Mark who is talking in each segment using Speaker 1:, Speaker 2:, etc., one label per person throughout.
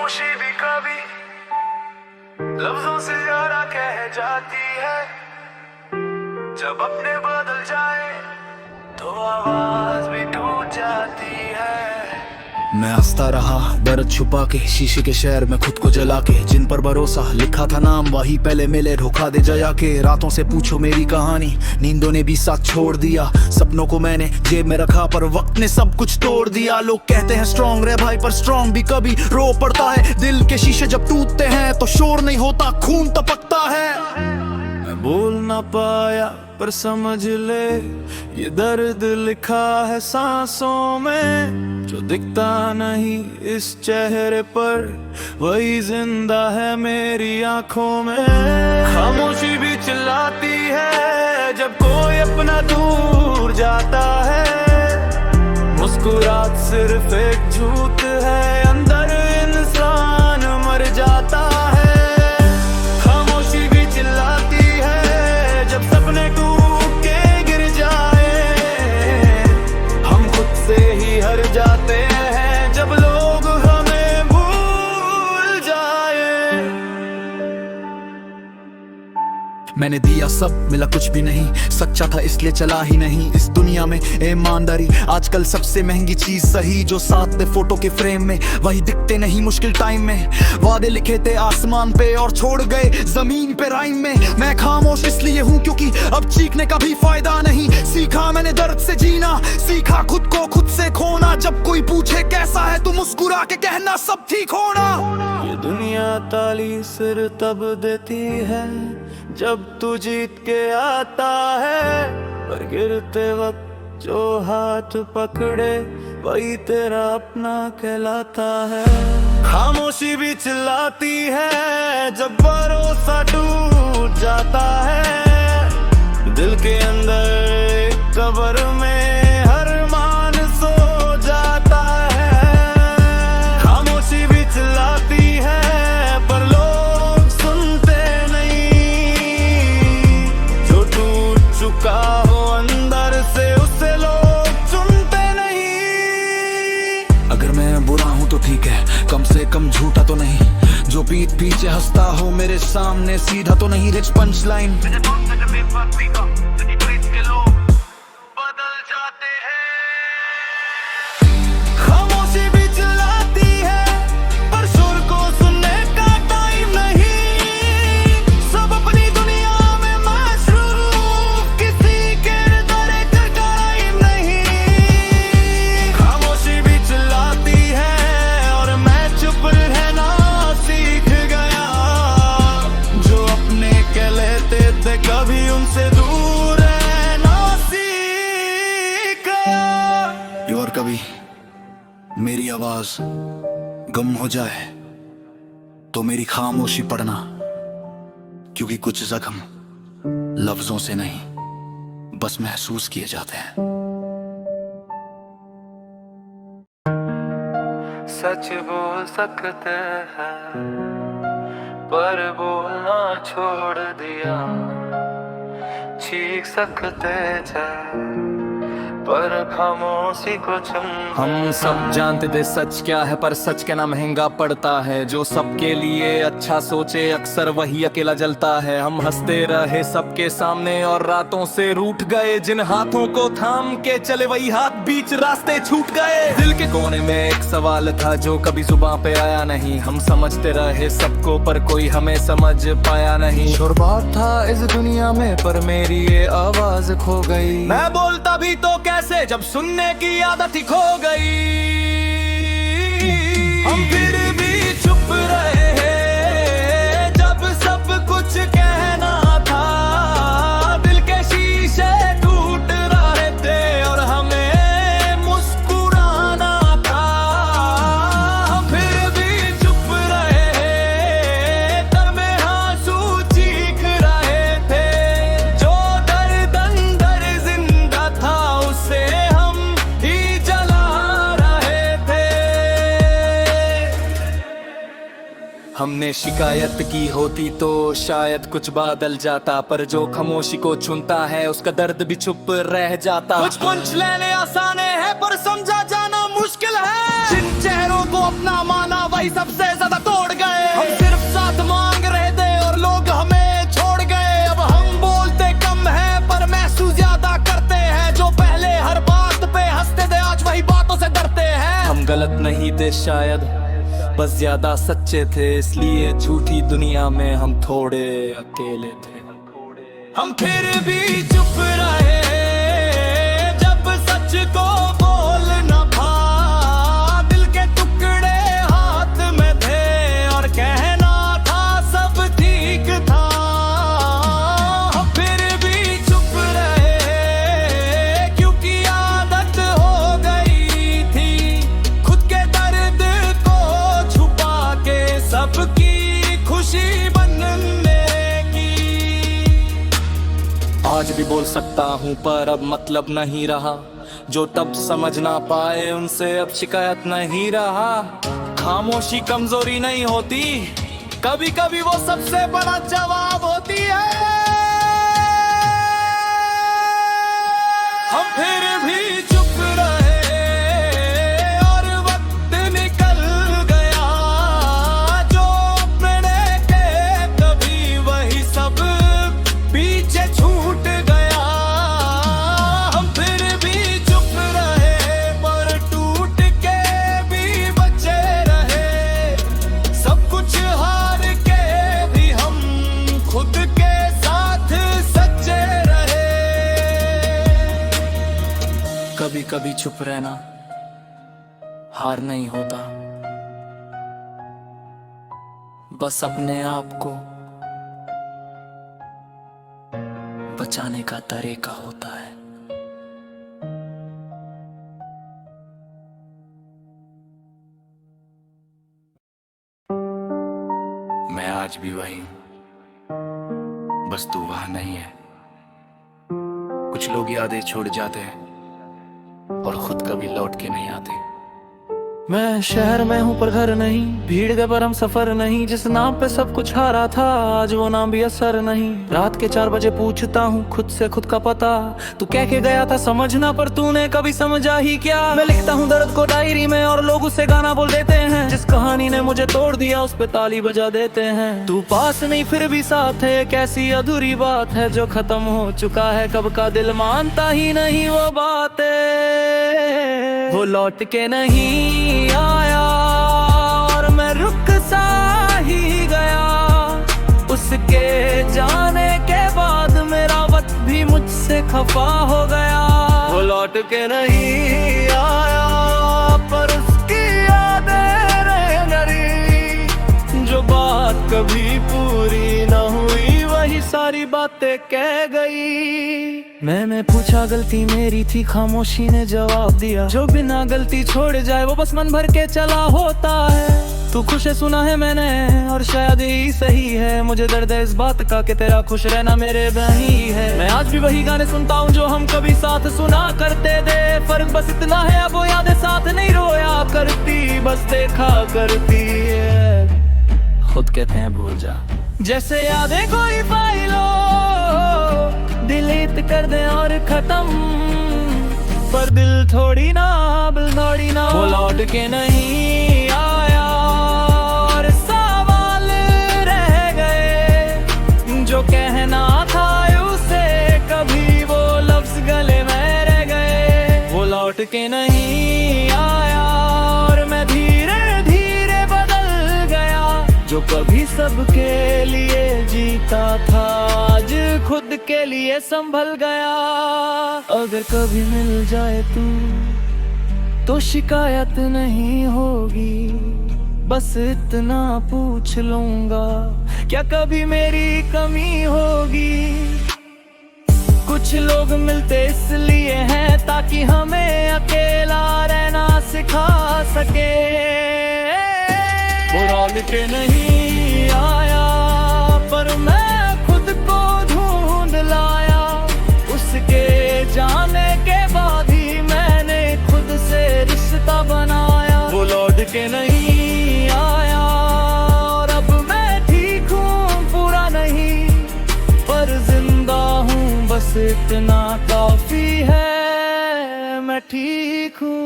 Speaker 1: खामोशी भी कभी लफ्जों से ज्यादा कह जाती है। जब अपने बदल जाए तो आवाज भी टूट जाती है।
Speaker 2: मैं हंसता रहा दर्द छुपा के, शीशे के शहर में खुद को जला के। जिन पर भरोसा लिखा था नाम वही पहले मिले, धोखा दे जया के। रातों से पूछो मेरी कहानी, नींदों ने भी साथ छोड़ दिया। सपनों को मैंने जेब में रखा पर वक्त ने सब कुछ तोड़ दिया। लोग कहते हैं स्ट्रॉन्ग रहे भाई, पर स्ट्रॉन्ग भी कभी रो पड़ता है। दिल के शीशे जब टूटते हैं तो शोर नहीं होता, खून टपकता है। मैं बोल ना पाया पर समझ ले, ये दर्द लिखा है सांसों में। जो दिखता नहीं इस चेहरे पर वही जिंदा है मेरी आंखों में। खामोशी भी चिल्लाती है जब कोई अपना दूर जाता है। मुस्कुराहट सिर्फ एक झूठ है, अंदर इंसान मर जाता है। खामोशी भी चिल्लाती है जब सपने टूट के गिर जाए। हम खुद से ही हर जाते हैं जब लोग हमें भूल जाए। मैंने दिया सब मिला कुछ भी नहीं, सच्चा था इसलिए चला ही नहीं। इस दुनिया में ईमानदारी आजकल सबसे महंगी चीज। सही जो साथ थे फोटो के फ्रेम में वही दिखते नहीं मुश्किल टाइम में। वादे लिखे थे आसमान पे और छोड़ गए जमीन पे राइम में। मैं खामोश इसलिए हूँ क्योंकि अब चीखने का भी फायदा नहीं। सीखा मैंने दर्द से जीना, सीखा खुद को खुद से खोना। जब कोई पूछे कैसा है तो मुस्कुरा के कहना सब ठीक होना। ये दुनिया ताली सिर तब देती है जब तू जीत के आता है, पर गिरते वक्त जो हाथ पकड़े वही तेरा अपना कहलाता है। खामोशी भी चिल्लाती है जब भरोसा टूट जाता है। दिल के अंदर एक कब्र में हर मान सो जाता है। खामोशी भी चिल्लाती है पर लोग सुनते नहीं। जो टूट चुका हो अंदर से उसे लोग चुनते नहीं। अगर मैं बुरा हूं तो ठीक है, कम से कम झूठा तो नहीं। जो पीठ पीछे हंसता हो मेरे सामने सीधा तो नहीं। रिच पंच लाइन खामोशी भी चिल्लाती है पर सुर को सुनने का टाइम नहीं। सब अपनी दुनिया में मशरूफ, किसी के डरे का टाइम नहीं। खामोशी भी चिल्लाती है और मैं चुप रहना सीख गया। जो अपने कह लेते थे कभी उनसे दूर रहना सीख गया। और कभी मेरी आवाज गम हो जाए तो मेरी खामोशी पढ़ना, क्योंकि कुछ जख्म लफ्जों से नहीं बस महसूस किए जाते हैं।
Speaker 1: सच बोल सकते हैं पर बोलना छोड़ दिया। चीख सकते थे पर खामोशी को चुन।
Speaker 3: हम सब जानते थे सच क्या है, पर सच कहना महंगा पड़ता है। जो सबके लिए अच्छा सोचे अक्सर वही अकेला जलता है। हम हंसते रहे सबके सामने और रातों से रूठ गए। जिन हाथों को थाम के चले वही हाथ बीच रास्ते छूट गए। दिल के कोने में एक सवाल था जो कभी जुबान पे आया नहीं। हम समझते रहे सबको पर कोई हमें समझ पाया नहीं।
Speaker 1: शुरुआत था इस दुनिया में पर मेरी ये आवाज खो गई।
Speaker 3: मैं बोलता भी तो कैसे जब सुनने की आदत ही खो गई। हम फिर भी चुप रहे जब सब कुछ कहना था। दिल के शीशे टूट रहे थे और हमें मुस्कुराना था। हम फिर भी चुप रहे तब में आंसू चीख रहे थे। जो दर्द अंदर जिंदा था उसे हम ही जला रहे थे। हमने शिकायत की होती तो शायद कुछ बदल जाता, पर जो खामोशी को चुनता है उसका दर्द भी चुप रह जाता। कुछ पंच लेने आसान है पर समझा जाना मुश्किल है। जिन चेहरों को अपना मान
Speaker 2: माना वही सबसे ज्यादा तोड़ गए। हम सिर्फ साथ मांग रहे थे और लोग हमें छोड़ गए। अब हम बोलते कम है पर महसूस ज्यादा करते हैं। जो पहले हर बात पे हंसते थे आज वही बातों से डरते हैं।
Speaker 3: हम गलत नहीं थे शायद, बस ज्यादा सच्चे थे, इसलिए झूठी दुनिया में हम थोड़े अकेले थे।
Speaker 2: हम फिर भी चुप रहे जब सच को बोलना था। दिल के टुकड़े हाथ में थे और कहना था सब ठीक था। हम फिर भी चुप रहे क्योंकि आदत हो गई थी खुद के दर्द को छुपा के सबकी खुशी बनने।
Speaker 3: आज भी बोल सकता हूँ पर अब मतलब नहीं रहा। जो तब समझ ना पाए उनसे अब शिकायत नहीं रहा। खामोशी कमजोरी नहीं होती,
Speaker 2: कभी कभी वो सबसे बड़ा जवाब होती है। हम फिर भी चुप रहे और वक्त निकल गया। जो अपने के कभी वही सब पीछे छूट गया। हम फिर भी चुप रहे पर टूट के भी बचे रहे। सब कुछ हार के भी हम खुद के साथ सच्चे रहे।
Speaker 3: कभी कभी चुप रहना हार नहीं होता, बस अपने आप को बचाने का तरीका होता है।
Speaker 1: मैं आज भी वही हूँ, बस तू वहां नहीं है। कुछ लोग यादें छोड़ जाते हैं और खुद कभी लौट के नहीं आते।
Speaker 3: मैं शहर में हूँ पर घर नहीं, भीड़ के पर हम सफर नहीं। जिस नाम पे सब कुछ हारा था आज वो नाम भी असर नहीं। रात के 4 बजे पूछता हूँ खुद से खुद का पता। तू कह के गया था समझना पर तूने कभी समझा ही क्या। मैं लिखता हूँ दर्द को डायरी में और लोग उसे गाना बोल देते हैं। जिस कहानी ने मुझे तोड़ दिया उस पे ताली बजा देते हैं। तू पास नहीं फिर भी साथ है, कैसी अधूरी बात है जो खत्म हो चुका है कब का। दिल मानता ही नहीं वो बातें, वो लौट के नहीं आया और मैं रुक सा ही गया। उसके जाने के बाद मेरा वक्त भी मुझसे खफा हो गया। वो लौट के नहीं आया पर उसकी यादें रह गई। जो बात कभी पूरी न हुई वही सारी बातें कह गई। मैंने पूछा गलती मेरी थी, खामोशी ने जवाब दिया। जो बिना गलती छोड़ जाए वो बस मन भर के चला होता है। तू खुश है सुना है मैंने और शायद यही सही है। मुझे दर्द है इस बात का कि तेरा खुश रहना मेरे बही है। मैं आज भी वही गाने सुनता हूँ जो हम कभी साथ सुना करते थे। फर्क बस इतना है अब वो यादें साथ नहीं रोया करती, बस देखा करती है। खुद कहते हैं भूल जा, जैसे यादें कोई फाइल हो डिलीट कर दे और खत्म। पर दिल थोड़ी ना वो लौट के नहीं आया और सवाल रह गए। जो कहना था उसे कभी वो लफ्ज गले में रह गए। वो लौट के नहीं आया और मैं धीरे धीरे बदल गया। जो कभी सबके लिए जीता था आज खुद के लिए संभल गया। अगर कभी मिल जाए तू तो शिकायत नहीं होगी, बस इतना पूछ लूंगा क्या कभी मेरी कमी होगी। कुछ लोग मिलते इसलिए हैं ताकि हमें अकेला रहना सिखा सके। वो लौट के नहीं आया पर मैं खुद को ढूंढ लाया। उसके जाने के बाद ही मैंने खुद से रिश्ता बनाया। वो लौट के नहीं आया और अब मैं ठीक हूँ पूरा नहीं, पर जिंदा हूँ बस इतना काफी है। मैं ठीक हूँ।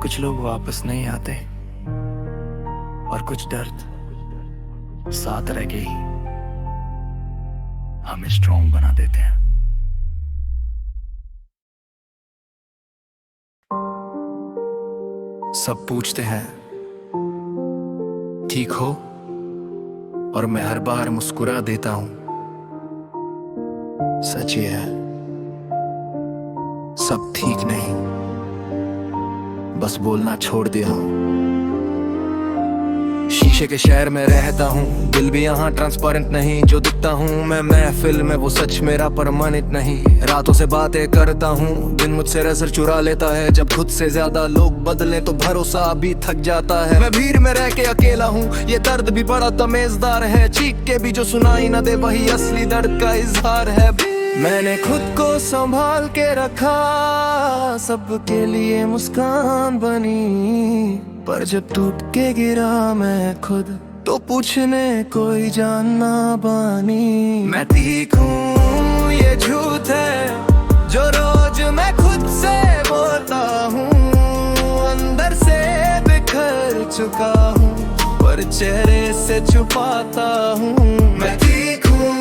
Speaker 1: कुछ लोग वापस नहीं आते।
Speaker 2: और कुछ दर्द साथ रह के ही हमें स्ट्रॉन्ग बना देते हैं। सब पूछते हैं ठीक हो, और मैं हर बार मुस्कुरा देता हूं। सच ये है, सब ठीक नहीं, बस बोलना छोड़ दिया हूं। शीशे के शहर में रहता हूँ, दिल भी यहाँ ट्रांसपेरेंट नहीं। जो दिखता हूँ मैं महफिल में, वो सच मेरा परमानेंट नहीं। रातों से बातें करता हूँ, दिन मुझसे नजर चुरा लेता है। जब खुद से ज्यादा लोग बदले तो भरोसा भी थक जाता है। मैं भीड़ में रह के अकेला हूँ, ये दर्द भी बड़ा तमेजदार है। चीख के भी जो सुनाई न दे वही असली दर्द का इजहार है। मैंने खुद को संभाल के रखा, सबके लिए मुस्कान बनी। पर जब टूट के गिरा मैं खुद, तो पूछने कोई जान ना बानी। मैं ठीक हूँ ये झूठ है जो रोज मैं खुद से बोलता हूँ। अंदर से बिखर चुका हूँ पर चेहरे से छुपाता हूँ। मैं ठीक हूँ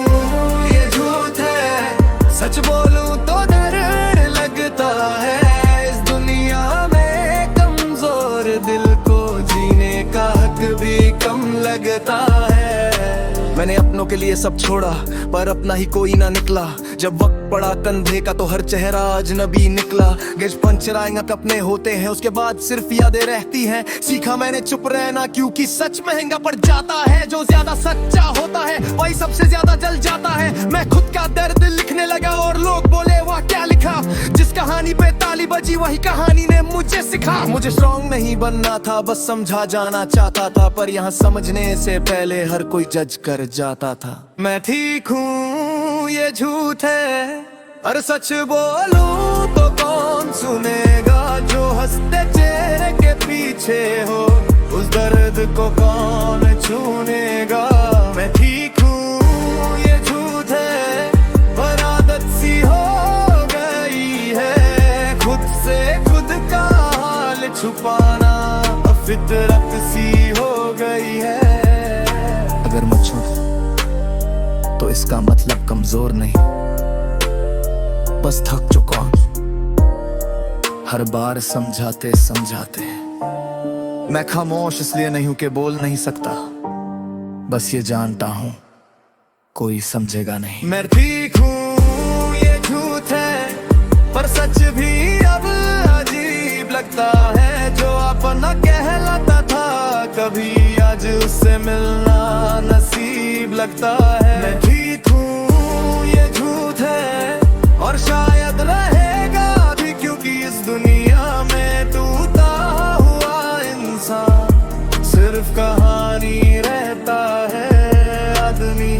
Speaker 2: ये झूठ है, सच बोलूं तो दर्द लगता है। इस दुनिया में कमजोर दिल को जीने का हक भी कम लगता है। मैंने अपनों के लिए सब छोड़ा पर अपना ही कोई ना निकला। जब वक्त पड़ा कंधे का तो हर चेहरा अजनबी निकला। गेज पंचराएंगे अपने होते हैं, उसके बाद सिर्फ यादें रहती हैं। सीखा मैंने चुप रहना क्योंकि सच महंगा पड़ जाता है। जो ज्यादा सच्चा होता है वही सबसे ज्यादा जल जाता है। मैं खुद का दर्द लिखने लगा और लोग बोले वाह क्या लिखा। जिस कहानी पे ताली बजी वही कहानी ने मुझे सिखा। मुझे स्ट्रॉन्ग नहीं बनना था, बस समझा जाना चाहता था। पर यहाँ समझने से पहले हर कोई जज कर जाता था। मैं ठीक हूँ ये झूठ है, और सच बोलूं तो कौन सुनेगा। जो हंसते चेहरे के पीछे हो उस दर्द को कौन छूनेगा। मैं ठीक हूँ ये झूठ है पर आदत सी हो गई है। खुद से खुद का हाल छुपाना फितरत सी हो गई है। अगर मैं झूठ तो इसका मतलब कमजोर नहीं, बस थक चुका हूं हर बार समझाते समझाते। मैं खामोश इसलिए नहीं हूं कि बोल नहीं सकता, बस ये जानता हूं कोई समझेगा नहीं। मैं ठीक हूं ये झूठ है पर सच भी अब अजीब लगता है। जो अपना कहलाता था कभी आज उससे मिलना नसीब लगता है। मैं ठीक हूँ ये झूठ है और शायद रहेगा भी, क्योंकि इस दुनिया में टूटा हुआ इंसान सिर्फ कहानी रहता है आदमी।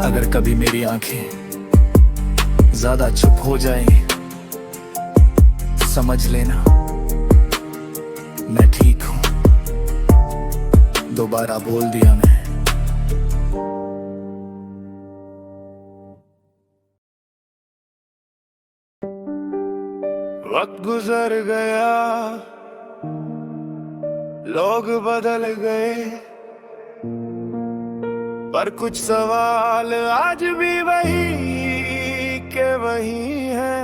Speaker 2: अगर कभी मेरी आंखें ज्यादा चुप हो जाएंगी समझ लेना मैं ठीक हूं। दोबारा बोल दिया मैं।
Speaker 1: वक्त गुजर गया, लोग बदल गए, पर कुछ सवाल आज भी वही के वही है।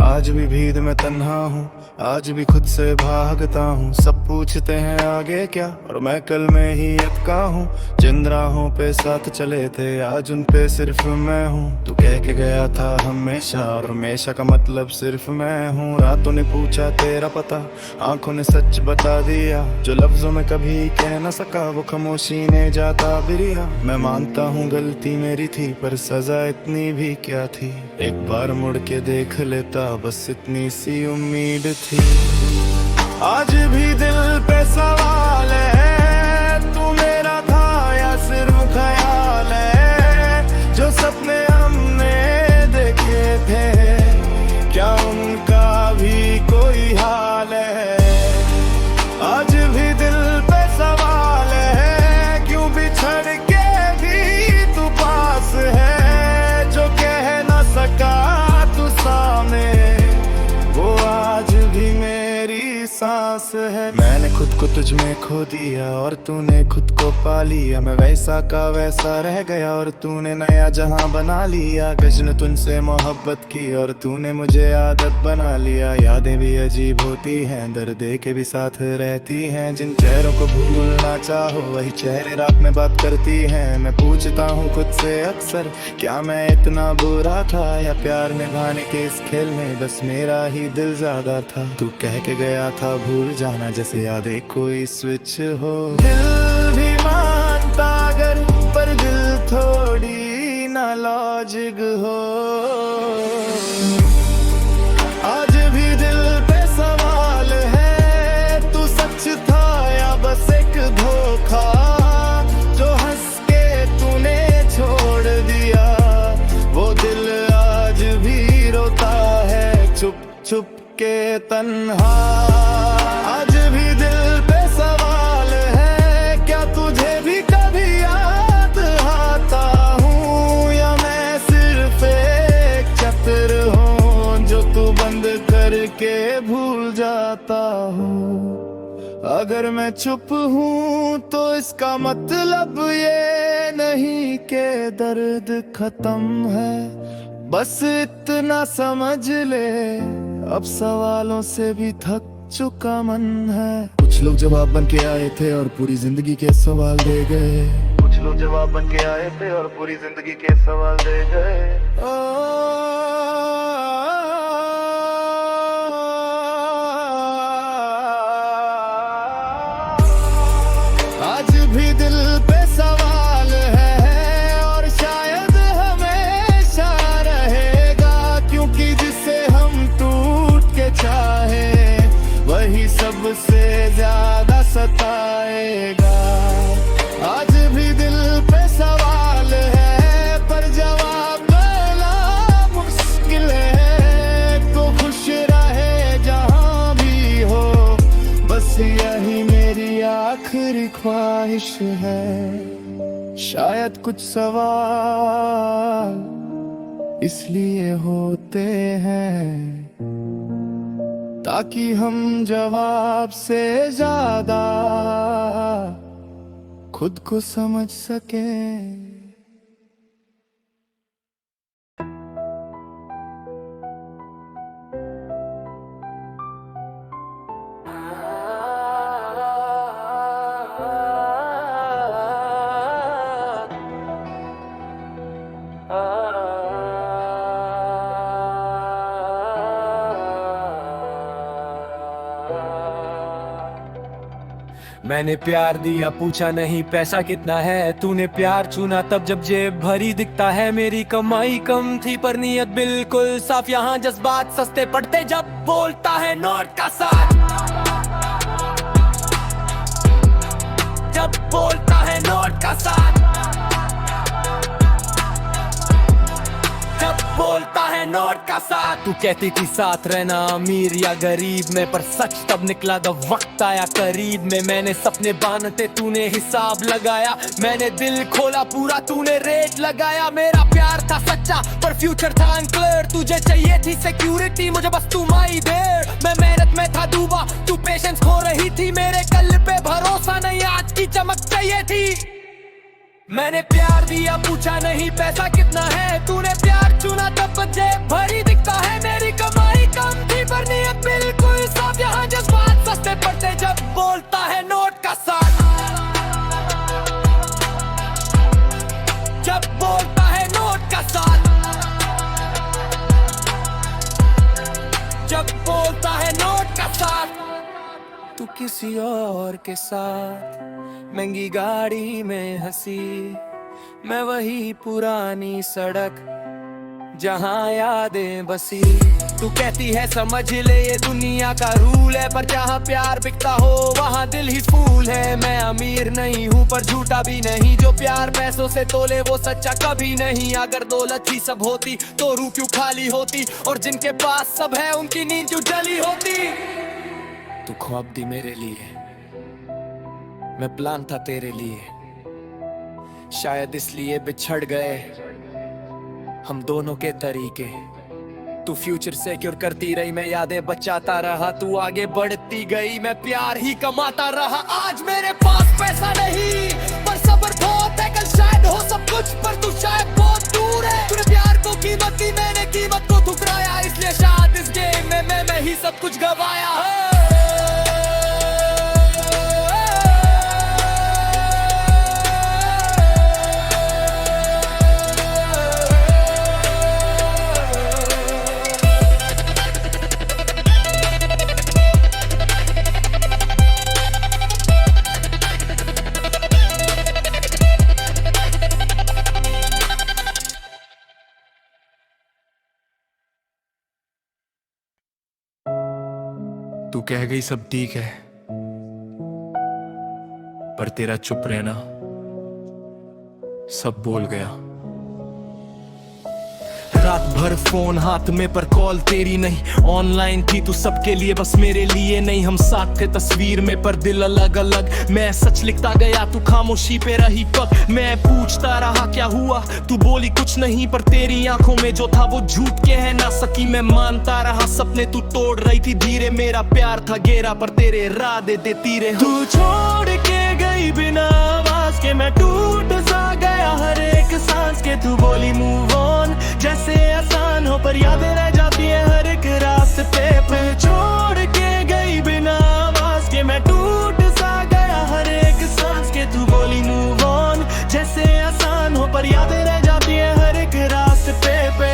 Speaker 1: आज भी भीड़ में तन्हा हूँ, आज भी खुद से भागता हूँ। सब पूछते हैं आगे क्या, और मैं कल में ही अटका हूँ। जिन राहों पे साथ चले थे आज उन पे सिर्फ मैं हूँ। तू कह के गया था हमेशा, और हमेशा का मतलब सिर्फ मैं हूँ। रातों ने पूछा तेरा पता, आंखों ने सच बता दिया। जो लफ्जों में कभी कह न सका वो खामोशी ने जाता बिरिया। मैं मानता हूँ गलती मेरी थी, पर सजा इतनी भी क्या थी। एक बार मुड़ के देख लेता, बस इतनी सी उम्मीद थी। आज भी दिल पे सवाल है, तू मेरा था या सिर्फ ख्याल है। जो सपने हमने देखे थे क्या उनका भी कोई हाल है। आज भी दिल पे सवाल है, क्यों बिछड़ के भी तू पास है। जो कह न सका तू सामने वो आज भी मेरी सांस है। मैंने खुद को तुझ में खो दिया और तूने खुद को पा लिया। मैं वैसा का वैसा रह गया और तूने नया जहां बना लिया। गजन तुझसे मोहब्बत की और तूने मुझे आदत बना लिया। यादें भी अजीब होती हैं, दर्द के भी साथ रहती हैं। जिन चेहरों को भूलना चाहो वही चेहरे रात में बात करती हैं। मैं पूछता हूँ खुद से अक्सर, क्या मैं इतना बुरा था या प्यार निभाने के इस खेल में बस मेरा ही दिल ज्यादा था। तू कह के गया था भूल जाना, जैसे यादें कोई स्विच हो। दिल भी मानता अगर, पर दिल थोड़ी ना लॉजिक हो। आज भी दिल पे सवाल है, तू सच था या बस एक धोखा जो हंस के तूने छोड़ दिया। वो दिल आज भी रोता है चुप चुप के तन्हा। आज भी दिल पे सवाल है, क्या तुझे भी कभी याद आता हूँ या मैं सिर्फ एक चक्र हूँ जो तू बंद करके भूल जाता हूँ। अगर मैं चुप हूँ तो इसका मतलब ये नहीं कि दर्द खत्म है, बस इतना समझ ले अब सवालों से भी थक चुका मन है। कुछ लोग जवाब बन के आए थे और पूरी जिंदगी के सवाल दे गए। कुछ लोग जवाब बन के आए थे और पूरी जिंदगी के सवाल दे गए। आज भी दिल पे सवाल है और शायद हमेशा रहेगा, क्योंकि जिसे हम टूट के चाहे वही सबसे ज्यादा सताएगा। आज भी दिल पे सवाल है, पर जवाब देना मुश्किल है। तो खुश रहे जहां भी हो, बस यही मेरी आखिरी ख्वाहिश है। शायद कुछ सवाल इसलिए होते हैं ताकि हम जवाब से ज्यादा खुद को समझ सकें।
Speaker 3: मैंने प्यार दिया पूछा नहीं पैसा कितना है, तूने प्यार चुना तब जब जेब भरी दिखता है। मेरी कमाई कम थी पर नीयत बिल्कुल साफ, यहाँ जज्बात सस्ते पड़ते जब बोलता है नोट का साथ। जब बोलता है नोट का साथ, जब बोलता है नोट का साथ। तू कहती थी साथ रहना अमीर या गरीब में, पर सच तब निकला जब वक्त आया करीब में। मैंने सपने बांधते तूने हिसाब लगाया, मैंने दिल खोला पूरा तूने रेट लगाया। मेरा प्यार था सच्चा पर फ्यूचर था अनक्लियर, तुझे चाहिए थी सिक्योरिटी मुझे बस तू माई देर। मैं मेहनत में था डूबा तू पेशेंस खो रही थी, मेरे कल पे भरोसा नहीं आज की चमक चाहिए थी। मैंने प्यार दिया पूछा नहीं पैसा कितना है, तूने प्यार चुना तब जेब भरी दिखता है। मेरी कमाई कम थी पर नीयत बिल्कुल साफ, यहाँ जज्बात सस्ते पड़ते जब बोलता है नोट का साथ। जब बोलता है नोट का साथ, जब बोलता है नोट का साथ। तू किसी और के साथ महंगी गाड़ी में हंसी, मैं वही पुरानी सड़क जहाँ यादें बसी। तू कहती है समझ ले ये दुनिया का रूल है, पर जहाँ प्यार बिकता हो वहाँ दिल ही फूल है। मैं अमीर नहीं हूँ पर झूठा भी नहीं, जो प्यार पैसों से तोले वो सच्चा कभी नहीं। अगर दौलत ही सब होती तो रूह क्यों खाली होती, और जिनके पास सब है उनकी नींद क्यों जली होती। तू ख्वाब दी मेरे लिए, मैं प्लान था तेरे लिए, शायद इसलिए बिछड़ गए हम दोनों के तरीके। तू फ्यूचर सिक्योर करती रही, मैं यादें बचाता रहा, तू आगे बढ़ती गई, मैं प्यार ही कमाता रहा। आज मेरे पास पैसा नहीं पर सब्र बहुत है, कल शायद हो सब कुछ पर तू शायद बहुत दूर है। तूने प्यार को कीमत दी, मैंने कीमत को ठुकराया, इसलिए शायद इस गेम में मैं ही सब कुछ गवाया।
Speaker 4: तू कह गई सब ठीक है, पर तेरा चुप रहना सब बोल गया।
Speaker 3: रात भर फोन हाथ में पर कॉल तेरी नहीं, ऑनलाइन थी तू सबके लिए बस मेरे लिए नहीं। हम साथ थे तस्वीर में पर दिल अलग अलग, मैं सच लिखता गया तू खामोशी पे रही पक। मैं पूछता रहा क्या हुआ, तू बोली कुछ नहीं, पर तेरी आंखों में जो था वो झूठ कह ना सकी। मैं मानता रहा सपने तू तोड़ रही थी धीरे, मेरा प्यार था गहरा पर तेरे इरादे देती रहे। तू छोड़ के गई बिना आवाज के, मैं टूट सा गया हर एक सांस के। तू बोली मूव ऑन जैसे आसान हो, पर यादें रह जाती है हर एक रास्ते पे। छोड़ के गई बिना आवाज के, मैं टूट सा गया हर एक सांस के। तू बोली मूव ऑन जैसे आसान हो, पर यादें रह जाती है हर एक रास्ते पे।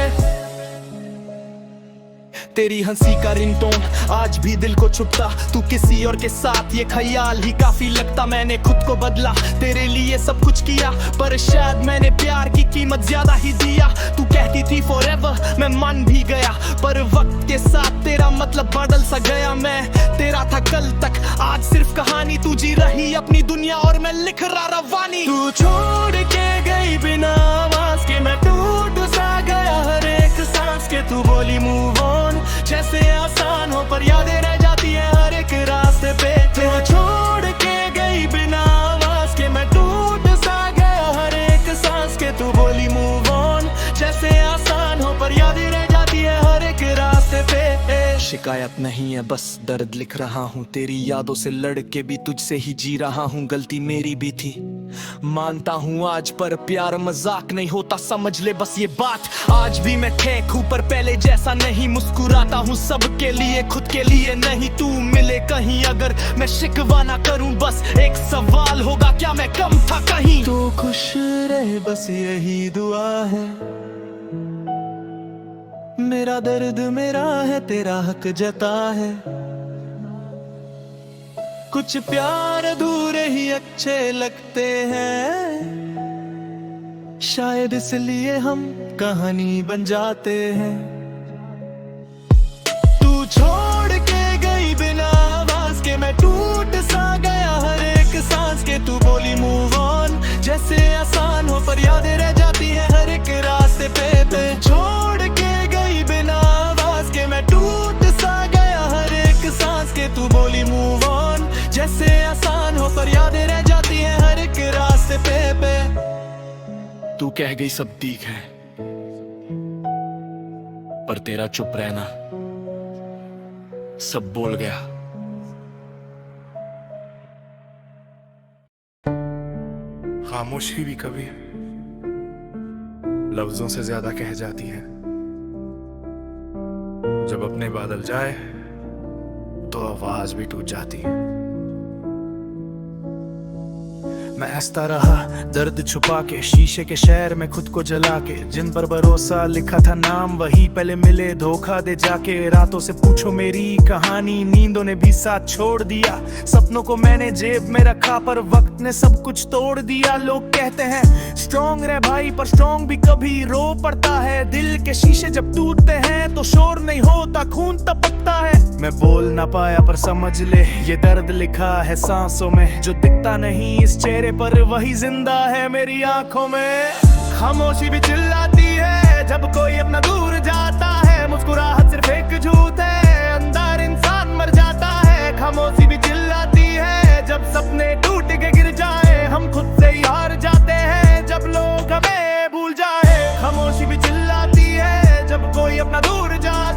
Speaker 3: तेरी हंसी का रिंगटोन आज भी दिल को छुपता, तू किसी और के साथ ये ख्याल ही काफी लगता। मैंने खुद को बदला, तेरे लिए सब कुछ किया, पर शायद मैंने प्यार की कीमत ज्यादा ही दिया। तू कहती थी फॉरएवर, मैं मान भी गया, पर वक्त के साथ तेरा मतलब बदल सा गया। मैं तेरा था कल तक, आज सिर्फ कहानी, तू जी रही अपनी दुनिया और मैं लिख रहा रवानी। तू छोड़ के गई बिना आवाज के, मैं टूट सा गया हर एक सांस के। तू बोली मूव ऑन जैसे आसान हो, पर यादें रह जाती है हर एक रास्ते पे। तू छोड़ के गई बिना आवाज के, मैं टूट सा गया हर एक सांस के। तू बोली मूव ऑन जैसे आसान हो, पर यादें रह जाती है हर एक रास्ते पे। शिकायत नहीं है बस दर्द लिख रहा हूँ, तेरी यादों से लड़ के भी तुझसे ही जी रहा हूँ। गलती मेरी भी थी मानता हूँ आज, पर प्यार मजाक नहीं होता समझ ले बस ये बात। आज भी मैं ठेक हूँ पर पहले जैसा नहीं, मुस्कुराता हूँ सबके लिए खुद के लिए नहीं। तू मिले कहीं अगर मैं शिकवा ना करूँ, बस एक सवाल होगा क्या मैं कम था कहीं। तू खुश रहे बस यही दुआ है, मेरा दर्द मेरा है तेरा हक जता है। कुछ प्यार अधूरे ही अच्छे लगते हैं, शायद इसलिए हम कहानी बन जाते हैं। तू छोड़ के गई बिना आवाज के, मैं टूट सा गया हर एक सांस के। तू बोली मूव ऑन जैसे आसान हो, पर यादें रह जाती है हर एक रास्ते पे। छोड़ के गई बिना आवाज के, मैं टूट सा गया हर एक सांस के। तू बोली मूव ऑन जैसे आसान हो, पर यादें रह जाती है हर एक रास्ते पे।
Speaker 4: तू कह गई सब ठीक है, पर तेरा चुप रहना सब बोल गया। खामोशी भी कभी लफ्जों से ज्यादा कह जाती है। जब अपने बादल जाए तो आवाज भी टूट जाती है। मैं हंसता रहा दर्द छुपा के, शीशे के शहर में खुद को जला के। जिन पर भरोसा लिखा था नाम वही पहले मिले धोखा दे जाके। रातों से पूछो मेरी कहानी, नींदों ने भी साथ छोड़ दिया। सपनों को मैंने जेब में रखा पर वक्त ने सब कुछ तोड़ दिया। लोग कहते हैं स्ट्रॉन्ग रहे भाई, पर स्ट्रॉन्ग भी कभी रो पड़ता है। दिल के शीशे जब टूटते हैं तो शोर नहीं होता, खून टपकता है। मैं बोल ना पाया पर समझ ले ये दर्द लिखा है सांसों में। जो दिखता नहीं इस चेहरे पर वही जिंदा है मेरी आंखों में। खामोशी भी चिल्लाती है जब कोई अपना दूर जाता है। मुस्कुराहट सिर्फ एक झूठ है, अंदर इंसान मर जाता है। खामोशी भी चिल्लाती है जब सपने टूट के गिर जाए। हम खुद से ही हार जाते हैं जब लोग हमें भूल जाए। खामोशी भी चिल्लाती है जब कोई अपना दूर जाता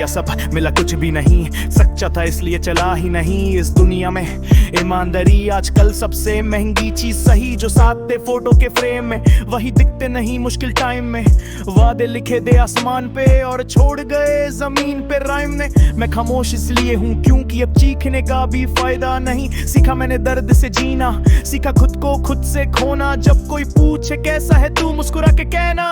Speaker 4: सब मिला कुछ भी नहीं, सच्चा था इसलिए चला ही नहीं। इस दुनिया में ईमानदारी आजकल सबसे महंगी चीज सही, जो साथ थे फोटो के फ्रेम में वही दिखते नहीं मुश्किल टाइम में। वादे लिखे दे आसमान पे और छोड़ गए जमीन पे राइम ने। मैं खामोश इसलिए हूँ क्योंकि अब चीखने का भी फायदा नहीं। सीखा मैंने दर्द से जीना, सीखा खुद को खुद से खोना। जब कोई पूछे कैसा है तू, मुस्कुरा के कहना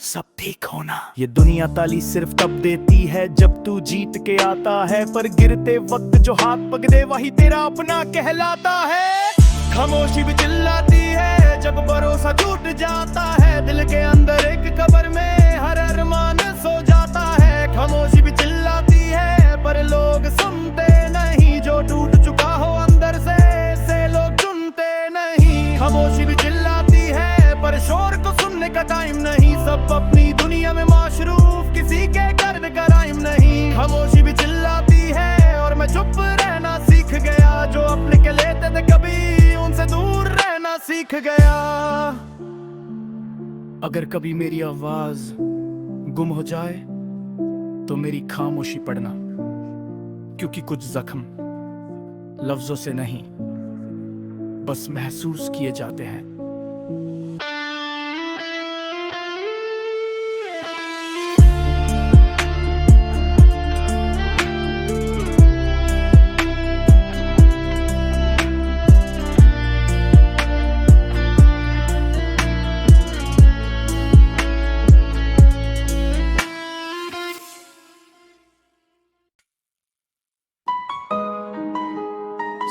Speaker 4: सब ठीक होना। ये दुनिया ताली सिर्फ तब देती है जब तू जीत के आता है, पर गिरते वक्त जो हाथ पकड़े वही तेरा अपना कहलाता है। खामोशी भी चिल्लाती है जब भरोसा टूट जाता है, दिल के अंदर एक कब्र में हर अरमान सो जाता है। खामोशी भी चिल्लाती है पर लोग सुनते नहीं, जो टूट चुका हो अंदर से लोग चुनते नहीं। खामोशी भी चिल्लाती है पर शोर को सुनने का टाइम नहीं, सब अपनी दुनिया में मशरूफ, किसी के दर्द का राइम नहीं। खामोशी भी चिल्लाती है और मैं चुप रहना सीख गया, जो अपने के लेते थे कभी उनसे दूर रहना सीख गया। अगर कभी मेरी आवाज गुम हो जाए तो मेरी खामोशी पढ़ना, क्योंकि कुछ जख्म लफ्जों से नहीं बस महसूस किए जाते हैं।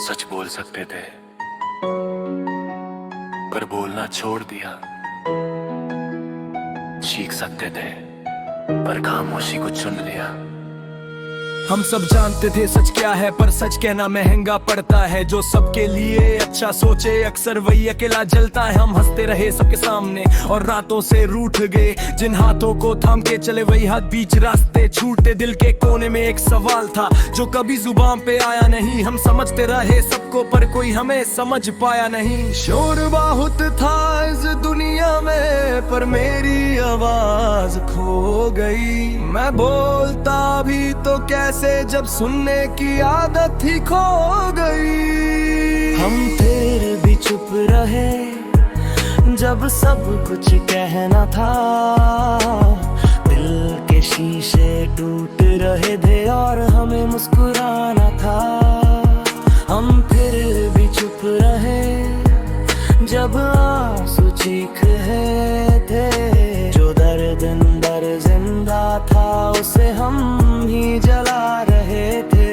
Speaker 1: सच बोल सकते थे पर बोलना छोड़ दिया, चीख सकते थे पर खामोशी को चुन लिया।
Speaker 3: हम सब जानते थे सच क्या है, पर सच कहना महंगा पड़ता है। जो सबके लिए अच्छा सोचे अक्सर वही अकेला जलता है। हम हंसते रहे सबके सामने और रातों से रूठ गए, जिन हाथों को थाम के चले वही हाथ बीच रास्ते छूटे। दिल के कोने में एक सवाल था जो कभी जुबान पे आया नहीं, हम समझते रहे सबको पर कोई हमें समझ पाया नहीं। शोर बहुत था इस दुनिया में पर मेरी आवाज खो गई। मैं बोलता भी तो कैसे जब सुनने की आदत ही खो गई।
Speaker 5: हम फिर भी चुप रहे जब सब कुछ कहना था, दिल के शीशे टूट रहे थे और हमें मुस्कुराना था। हम फिर भी चुप रहे जब आंसू चीख रहे थे, जो दर्द अंदर जिंदा था उसे हम ही जला रहे थे।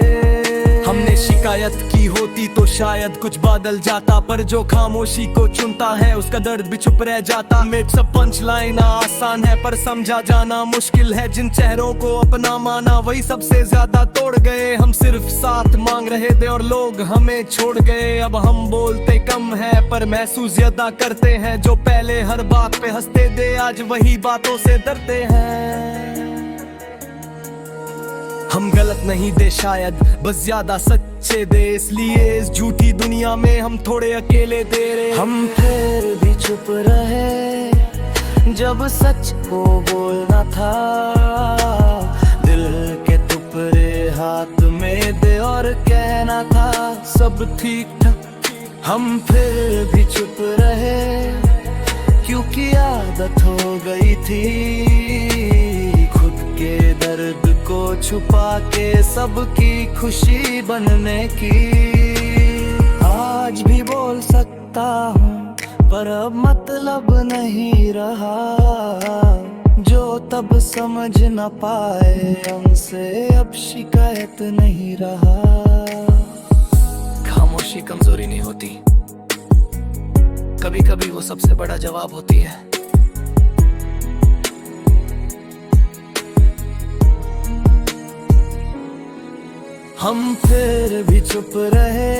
Speaker 3: हमने शिकायत की होती तो शायद कुछ बदल जाता, पर जो खामोशी को चुनता है उसका दर्द भी चुप रह जाता। मिक्स अप पंच लाइन आसान है पर समझा जाना मुश्किल है, जिन चेहरों को अपना माना वही सबसे ज्यादा तोड़ गए। हम सिर्फ साथ मांग रहे थे और लोग हमें छोड़ गए। अब हम बोलते कम है पर महसूस ज्यादा करते हैं, जो पहले हर बात पे हंसते थे आज वही बातों से डरते हैं। हम गलत नहीं थे शायद, बस ज्यादा सच्चे थे, इसलिए इस झूठी दुनिया में हम थोड़े अकेले दे रहे।
Speaker 5: हम फिर भी चुप रहे जब सच को बोलना था, दिल के टुकड़े हाथ में दे और कहना था सब ठीक था। हम फिर भी चुप रहे क्योंकि आदत हो गई थी खुद के दर्द को छुपा के सबकी खुशी बनने की। आज भी बोल सकता हूँ पर अब मतलब नहीं रहा, जो तब समझ न पाए हमसे अब शिकायत नहीं रहा।
Speaker 3: खामोशी कमजोरी नहीं होती, कभी कभी वो सबसे बड़ा जवाब होती है।
Speaker 5: हम फिर भी चुप रहे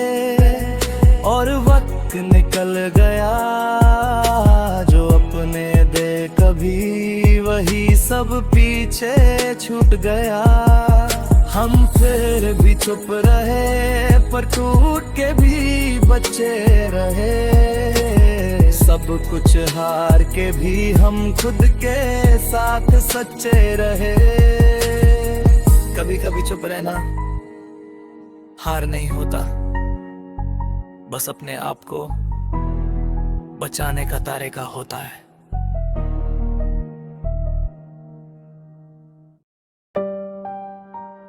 Speaker 5: और वक्त निकल गया, जो अपने दे कभी वही सब पीछे छूट गया। हम फिर भी चुप रहे पर टूट के भी बचे रहे, सब कुछ हार के भी हम खुद के साथ सच्चे रहे। कभी कभी चुप रहना हार नहीं होता, बस अपने आप को बचाने का तरीका होता है।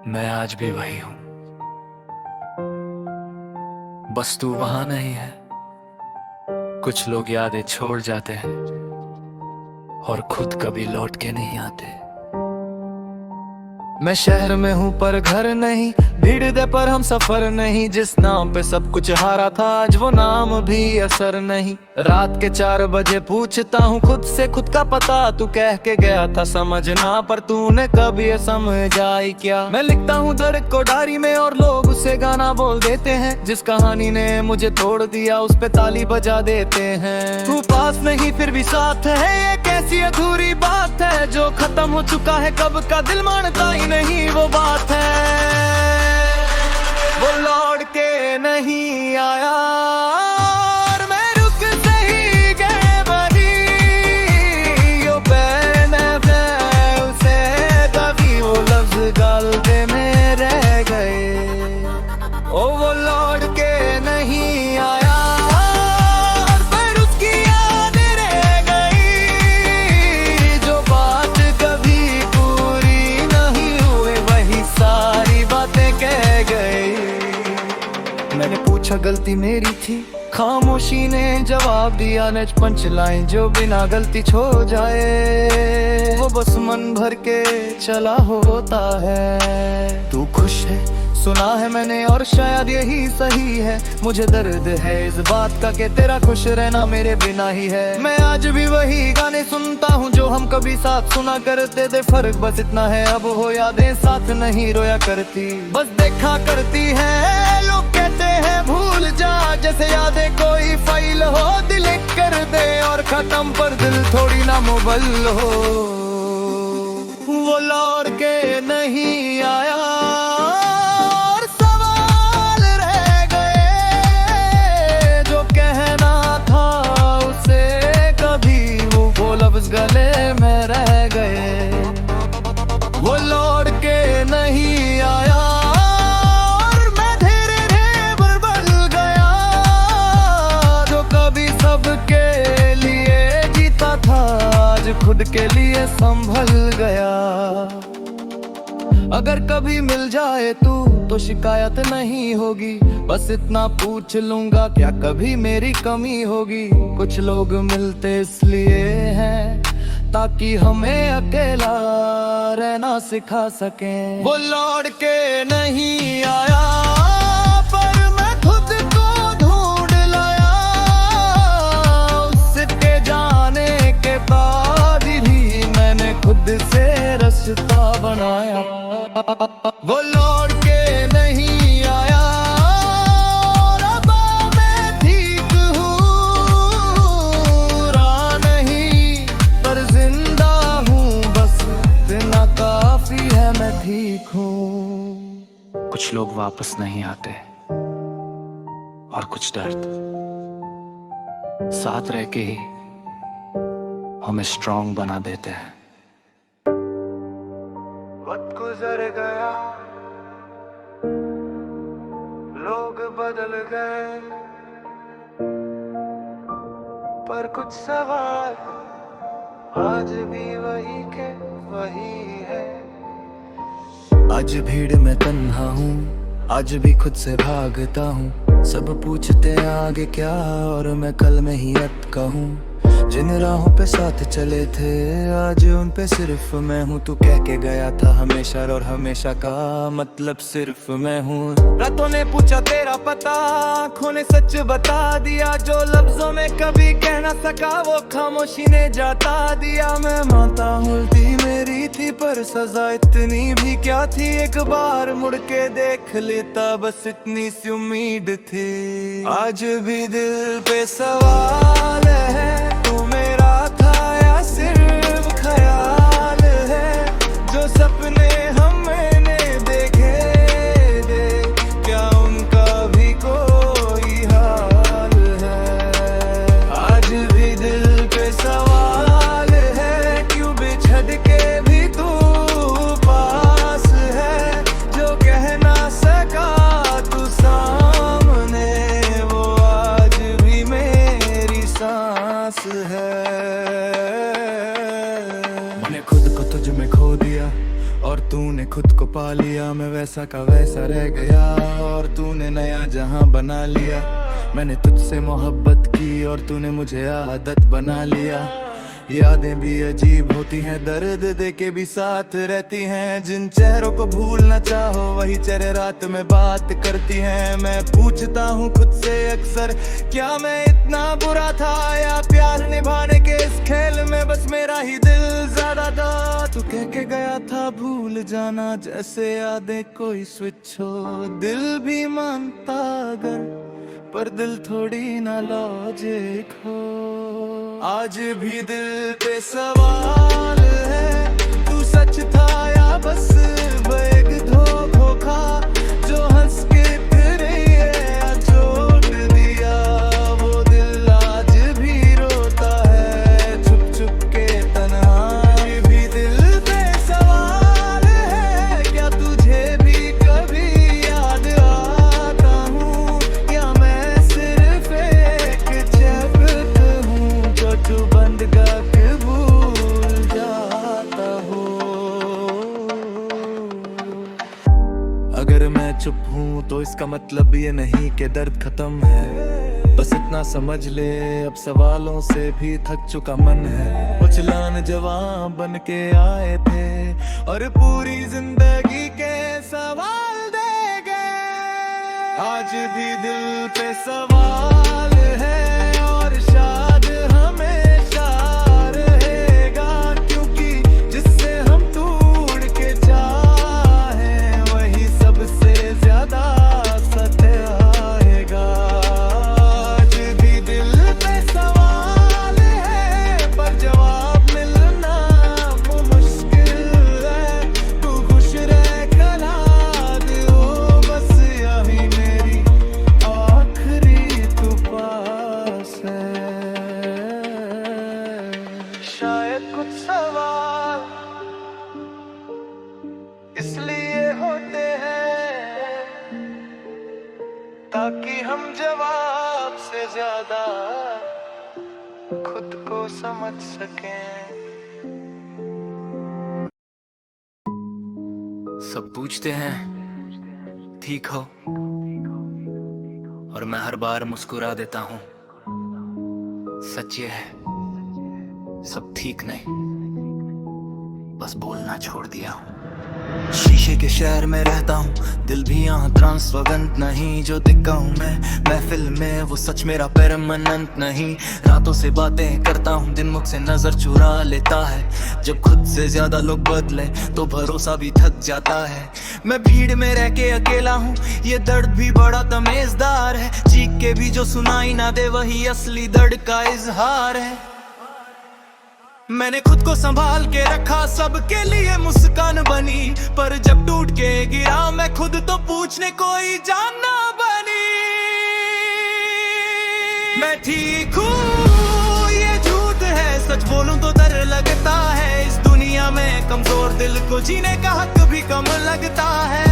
Speaker 5: मैं आज भी वही हूं, बस तू वहां नहीं है। कुछ लोग यादें छोड़ जाते हैं और खुद कभी लौट के नहीं आते। मैं शहर में हूँ पर घर नहीं, भीड़ दे पर हम सफर नहीं। जिस नाम पे सब कुछ हारा था आज वो नाम भी असर नहीं। रात के 4 बजे पूछता हूँ खुद से खुद का पता, तू कह के गया था समझना पर तूने कभी ये समझाई क्या। मैं लिखता हूँ दर्द को डायरी में और लोग उसे गाना बोल देते हैं। जिस कहानी ने मुझे तोड़ दिया उस पे ताली बजा देते हैं। तू पास नहीं फिर भी साथ है, ये कैसी अधूरी बात है। जो खत्म हो चुका है कब का दिल मानता ही नहीं वो बात है। वो लौट के नहीं आया और मैं रुक सही गए बनी। यो पहने उसे कभी वो लफ्ज गलते में रह गए। ओ वो लौट के नहीं आया और फिर उसकी याद रह गई। जो बात कभी पूरी नहीं हुई वही सारी बातें कह गई। मैंने पूछा गलती मेरी थी, खामोशी ने जवाब दिया। नेच पंच लाइन जो बिना गलती छो जाए वो बस मन भर के चला होता है। तू खुश है सुना है मैंने और शायद यही सही है। मुझे दर्द है इस बात का कि तेरा खुश रहना मेरे बिना ही है। मैं आज भी वही गाने सुनता हूँ जो हम कभी साथ सुना करते थे। फर्क बस इतना है अब हो यादें साथ नहीं रोया करती, बस देखा करती है। लोग कहते हैं भूल जा, जैसे यादें कोई फाइल हो। डिलीट कर दे और खत्म पर दिल थोड़ी ना मोबाइल हो। वो लौट के नहीं आया और सवाल रह गए। जो कहना था उसे कभी वो लफ्ज गले में रह गए। वो लौट के नहीं आया और मैं धीरे धीरे बदल गया। जो कभी सबके लिए जीता था आज खुद के लिए संभल गया। अगर कभी मिल जाए तू तो शिकायत नहीं होगी, बस इतना पूछ लूंगा क्या कभी मेरी कमी होगी। कुछ लोग मिलते इसलिए हैं ताकि हमें अकेला रहना सिखा सकें। वो लौट के नहीं आया पर मैं खुद को ढूंढ लाया। उसके जाने के बाद भी मैंने खुद से रास्ता बनाया। वो लौट के नहीं आया और अब मैं ठीक हूँ। रहा नहीं पर जिंदा हूँ, बस इतना काफी है मैं ठीक हूँ। कुछ लोग वापस नहीं आते और कुछ दर्द साथ रह के ही हमें स्ट्रॉन्ग बना देते हैं।
Speaker 1: वक्त गुजर गया, लोग बदल गए, पर कुछ सवाल आज भी वही के वही है।
Speaker 5: आज भीड़ में तन्हा हूँ, आज भी खुद से भागता हूँ। सब पूछते आगे क्या और मैं कल में ही अटका हूँ। जिन राहों पे साथ चले थे आज उन पे सिर्फ मैं हूँ। तू कह के गया था हमेशा और हमेशा का मतलब सिर्फ मैं हूँ। रातों ने पूछा तेरा पता, आँखों ने सच बता दिया। जो लफ्जों में कभी कह ना सका वो खामोशी ने जाता दिया। मैं मानता हूँ गलती मेरी थी पर सजा इतनी भी क्या थी। एक बार मुड़ के देख लेता बस इतनी सी उम्मीद थी। आज भी दिल पे सवाल है तू मेरा था या सिर्फ ख्याल है। जो सपने हमने देखे थे क्या उनका भी कोई हाल है। आज भी दिल पे सवाल है क्यों बिछड़ के भी तू पास है।
Speaker 2: है। मैंने खुद को तुझ में खो दिया और तूने खुद को पा लिया। मैं वैसा का वैसा रह गया और तूने नया जहां बना लिया। मैंने तुझसे मोहब्बत की और तूने मुझे आदत बना लिया। यादें भी अजीब होती हैं, दर्द दे के भी साथ रहती हैं। जिन चेहरों को भूलना चाहो वही चेहरे रात में बात करती हैं। मैं पूछता हूँ खुद से अक्सर, क्या मैं इतना बुरा था या प्यार निभाने के इस खेल में बस मेरा ही दिल ज्यादा था। तू कह के गया था भूल जाना, जैसे यादें कोई स्विच हो। दिल भी मानता अगर, पर दिल थोड़ी ना लॉजिक हो। आज भी दिल पे सवाल है, तू सच था या बस एक धोखा जो हंस के फिरे या छोड़ दिया। वो दिल आज भी रोता है छुप छुप के तन्हा। आज भी दिल पे सवाल है, क्या तुझे भी कभी याद आता हूँ या मैं सिर्फ एक चैप्ट हूँ जो तू बंद करके भूल जाता हो। अगर मैं चुप हूँ तो इसका मतलब ये नहीं कि दर्द खत्म है। बस इतना समझ ले अब सवालों से भी थक चुका मन है। कुछ लान जवान बन के आए थे और पूरी जिंदगी के सवाल दे गए। आज भी दिल पे सवाल है और शायद हमेशा रहेगा, क्योंकि जिससे हम टूट के चाहे वही सबसे ज्यादा सताएगा। आज भी दिल पे सवाल है, पर जवाब मिलना वो मुश्किल है। तू खुश रह कला दो बस, यही मेरी आखिरी तू पास है। शायद कुछ सवाल इसलिए होते हैं ताकि हम जवाब से ज्यादा खुद को समझ सकें।
Speaker 3: सब पूछते हैं ठीक हो, और मैं हर बार मुस्कुरा देता हूँ। सच ये है सब ठीक नहीं, बस बोलना छोड़ दिया हूँ। शीशे के शहर में रहता हूँ, दिल भी यहाँ ट्रांसवेगेंट नहीं। जो दिखा हूँ मैं महफिल में वो सच मेरा परमानेंट नहीं। रातों से बातें करता हूँ, दिन मुझसे नजर चुरा लेता है। जब खुद से ज्यादा लोग बदले तो भरोसा भी थक जाता है। मैं भीड़ में रह के अकेला हूँ, ये दर्द भी बड़ा तमेजदार है। चीख के भी जो सुनाई ना दे वही असली दर्द का इजहार है। मैंने खुद को संभाल के रखा, सबके लिए मुस्कान बनी, पर जब टूट के गिरा मैं खुद तो पूछने कोई जान ना बनी। मैं ठीक हूँ ये झूठ है, सच बोलूं तो डर लगता है। इस दुनिया में कमजोर दिल को जीने का हक भी कम लगता है।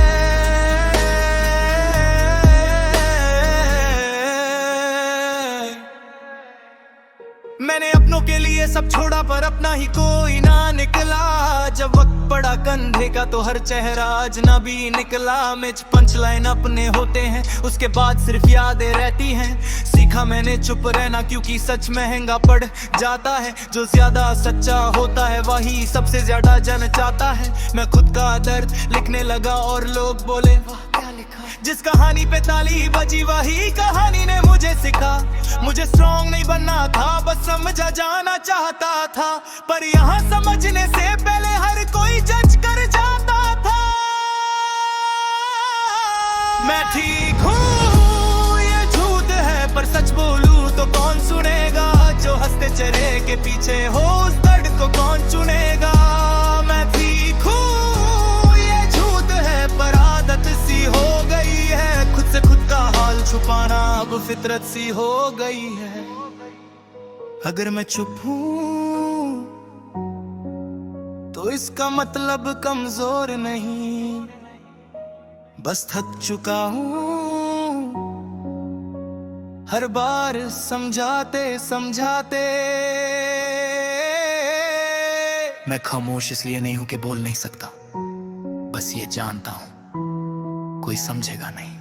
Speaker 3: मैंने अपनों के लिए सब छोड़ा पर अपना ही कोई ना निकला। जब वक्त पड़ा कंधे का तो हर चेहरा अजनबी निकला। मिच पंच लाइन अपने होते हैं, उसके बाद सिर्फ यादें रहती हैं। सीखा मैंने चुप रहना क्योंकि सच महंगा पड़ जाता है। जो ज्यादा सच्चा होता है वही सबसे ज्यादा जन चाहता है। मैं खुद का दर्द लिखने लगा और लोग बोले वाह क्या लिखा। जिस कहानी पे ताली बजी वही कहानी ने मुझे सिखा। मुझे स्ट्रॉन्ग नहीं बनना था, बस समझा जाना चाहता था। पर यहाँ समझने से पहले हर कोई जज कर जाता था। मैं ठीक हूँ ये झूठ है, पर सच बोलूं तो कौन सुनेगा। जो हंसते चेहरे के पीछे हो उस दर्द को कौन चुनेगा। मैं ठीक हूँ ये झूठ है, पर आदत सी हो गई है। खुद से खुद का हाल छुपाना अब फितरत सी हो गई है। अगर मैं चुप हूँ तो इसका मतलब कमजोर नहीं, बस थक चुका हूँ
Speaker 5: हर बार समझाते समझाते।
Speaker 2: मैं खामोश इसलिए नहीं हूं कि बोल नहीं सकता, बस ये जानता हूं कोई समझेगा नहीं।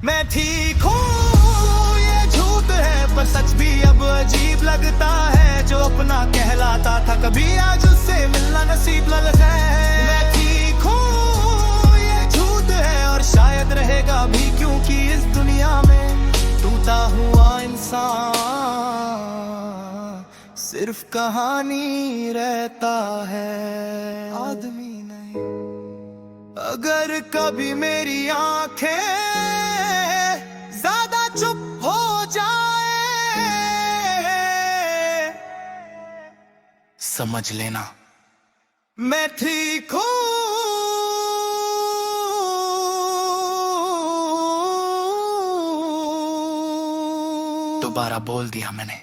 Speaker 5: मैं ठीक हूँ ये झूठ है, पर सच भी अब अजीब लगता है। जो अपना कहलाता था कभी, आज उससे मिलना नसीब लगता है। मैं ठीक हूँ ये झूठ है, और शायद रहेगा भी, क्योंकि इस दुनिया में टूटा हुआ इंसान सिर्फ कहानी रहता है, आदमी नहीं। अगर कभी मेरी आंखें ज्यादा चुप हो जाए,
Speaker 2: समझ लेना
Speaker 5: मैं ठीक हूँ।
Speaker 2: दोबारा बोल दिया मैंने।